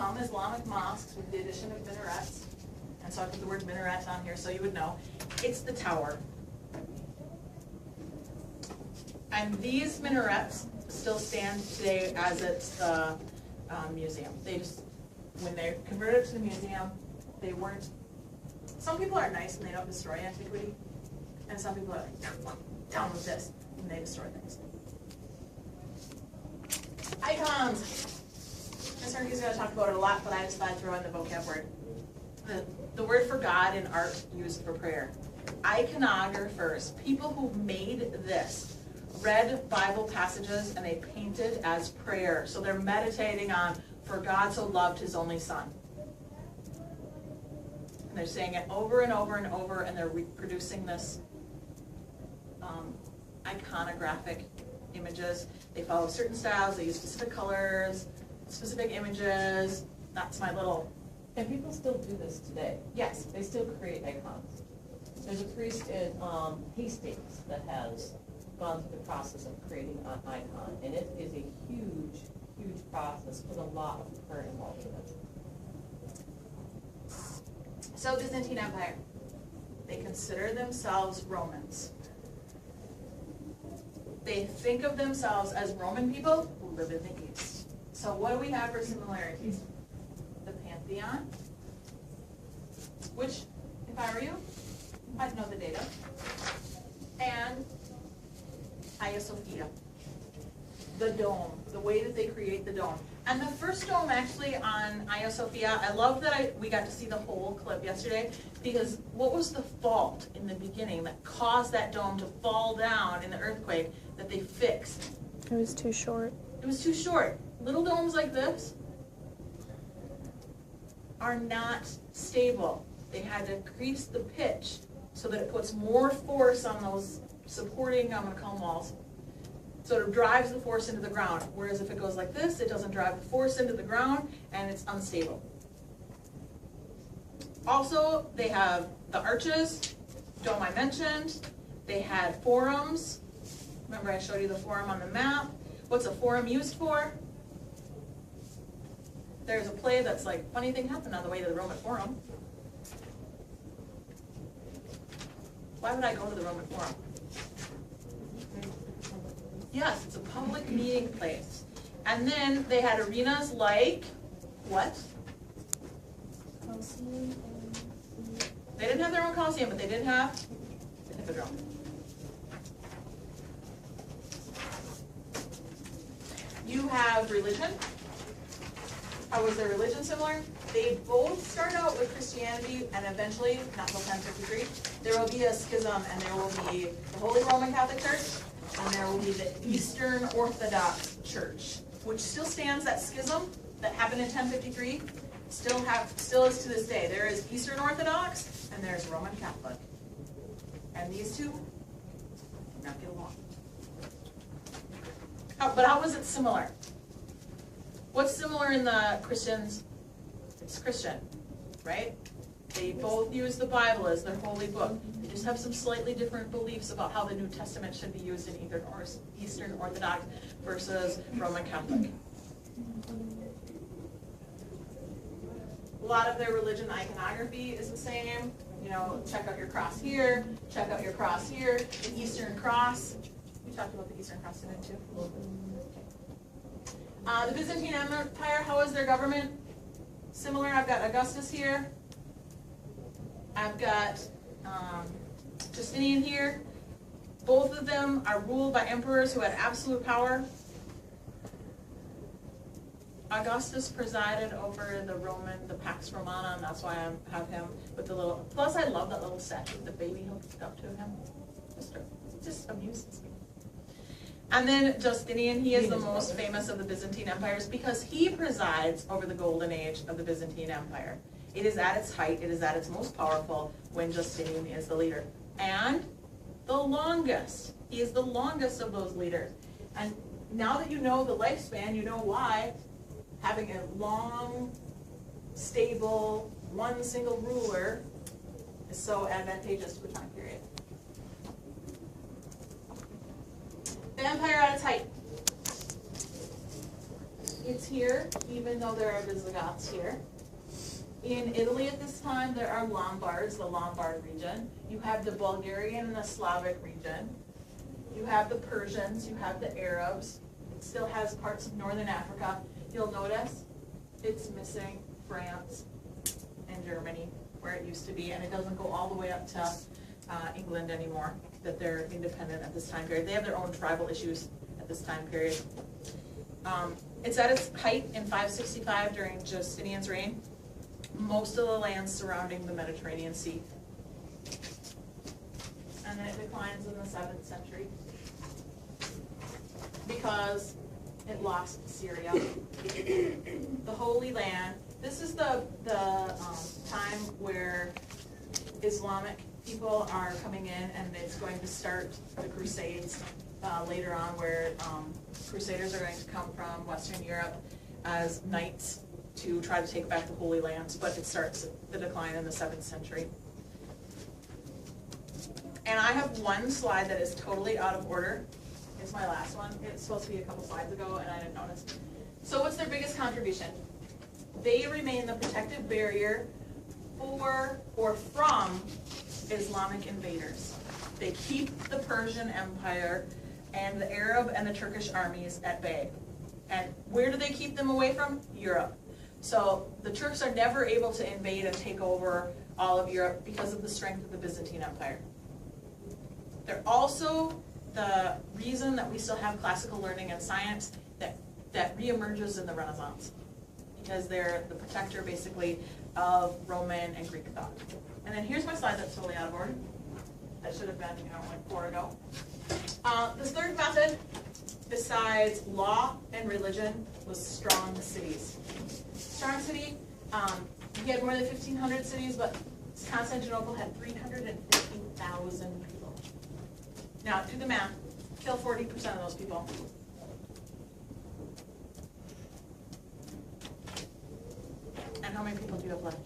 become Islamic mosques with the addition of minarets. And so I put the word minaret on here so you would know. It's the tower. And these minarets still stand today as it's the museum. They just, when they converted it to the museum, they weren't, some people are nice and they don't destroy antiquity. And some people are like, down with this, and they destroy things. Icons. Ms. Herky's going to talk about it a lot, but I just thought I'd throw in the vocab word. The word for God in art used for prayer. Iconographers, people who made this, read Bible passages and they painted as prayer. So they're meditating on, for God so loved his only son. And they're saying it over and over and over, and they're reproducing this iconographic images. They follow certain styles, they use specific colors, specific images. That's my little... And people still do this today. Yes. They still create icons. There's a priest in Hastings that has gone through the process of creating an icon, and it is a huge, huge process with a lot of prayer involved in it. So Byzantine Empire, they consider themselves Romans. They think of themselves as Roman people who live in the East. So what do we have for similarities? The Pantheon, which, if I were you, I'd know the data, and Hagia Sophia, the dome, the way that they create the dome. And the first dome actually on Hagia Sophia, I love that we got to see the whole clip yesterday, because what was the fault in the beginning that caused that dome to fall down in the earthquake that they fixed? It was too short. It was too short. Little domes like this are not stable. They had to increase the pitch so that it puts more force on those supporting, I'm going to call them walls. So it drives the force into the ground. Whereas if it goes like this, it doesn't drive the force into the ground and it's unstable. Also, they have the arches, dome I mentioned. They had forums. Remember I showed you the forum on the map. What's a forum used for? There's a play that's like, funny thing happened on the way to the Roman Forum. Why would I go to the Roman Forum? Yes, it's a public meeting place. And then they had arenas like, what? Coliseum. They didn't have their own Coliseum, but they did have the Hippodrome. You have religion. How was their religion similar? They both start out with Christianity, and eventually, not until 1053, there will be a schism, and there will be the Holy Roman Catholic Church, and there will be the Eastern Orthodox Church, which still stands. That schism that happened in 1053 still is to this day. There is Eastern Orthodox, and there's Roman Catholic, and these two do not get along. But how was it similar? What's similar in the Christians? It's Christian, right? They both use the Bible as their holy book. They just have some slightly different beliefs about how the New Testament should be used in Eastern Orthodox versus Roman Catholic. A lot of their religion iconography is the same. You know, check out your cross here, check out your cross here, the Eastern Cross. We talked about the Eastern Cross, didn't we, too? The Byzantine Empire, how was their government? Similar. I've got Augustus here. I've got Justinian here. Both of them are ruled by emperors who had absolute power. Augustus presided over the Pax Romana, and that's why I have him with the little. Plus, I love that little statue with the baby hooked up to him. Just amuses me. And then Justinian, he is the most famous of the Byzantine empires because he presides over the golden age of the Byzantine Empire. It is at its height, it is at its most powerful when Justinian is the leader. And the longest. He is the longest of those leaders. And now that you know the lifespan, you know why having a long, stable, one single ruler is so advantageous to a time period. The empire at its height. it's here, even though there are Visigoths here. In Italy at this time, there are Lombards, the Lombard region. You have the Bulgarian and the Slavic region. You have the Persians, you have the Arabs. It still has parts of northern Africa. You'll notice it's missing France and Germany, where it used to be, and it doesn't go all the way up to England anymore, that they're independent at this time period. They have their own tribal issues at this time period. It's at its height in 565 during Justinian's reign. Most of the lands surrounding the Mediterranean Sea. And then it declines in the 7th century because it lost Syria. The Holy Land. This is the time where Islamic people are coming in, and it's going to start the Crusades later on, where Crusaders are going to come from Western Europe as knights to try to take back the Holy Lands, but it starts the decline in the 7th century. And I have one slide that is totally out of order. It's my last one. It's supposed to be a couple slides ago, and I didn't notice. So what's their biggest contribution? They remain the protective barrier for or from Islamic invaders. They keep the Persian Empire and the Arab and the Turkish armies at bay. And where do they keep them away from? Europe. So the Turks are never able to invade and take over all of Europe because of the strength of the Byzantine Empire. They're also the reason that we still have classical learning and science that reemerges in the Renaissance, because they're the protector, basically, of Roman and Greek thought. And then here's my slide that's totally out of order. That should have been, like 4 ago. This third method, besides law and religion, was strong cities. Strong city, you had more than 1,500 cities, but Constantinople had 350,000 people. Now, do the math. Kill 40% of those people. And how many people do you have left?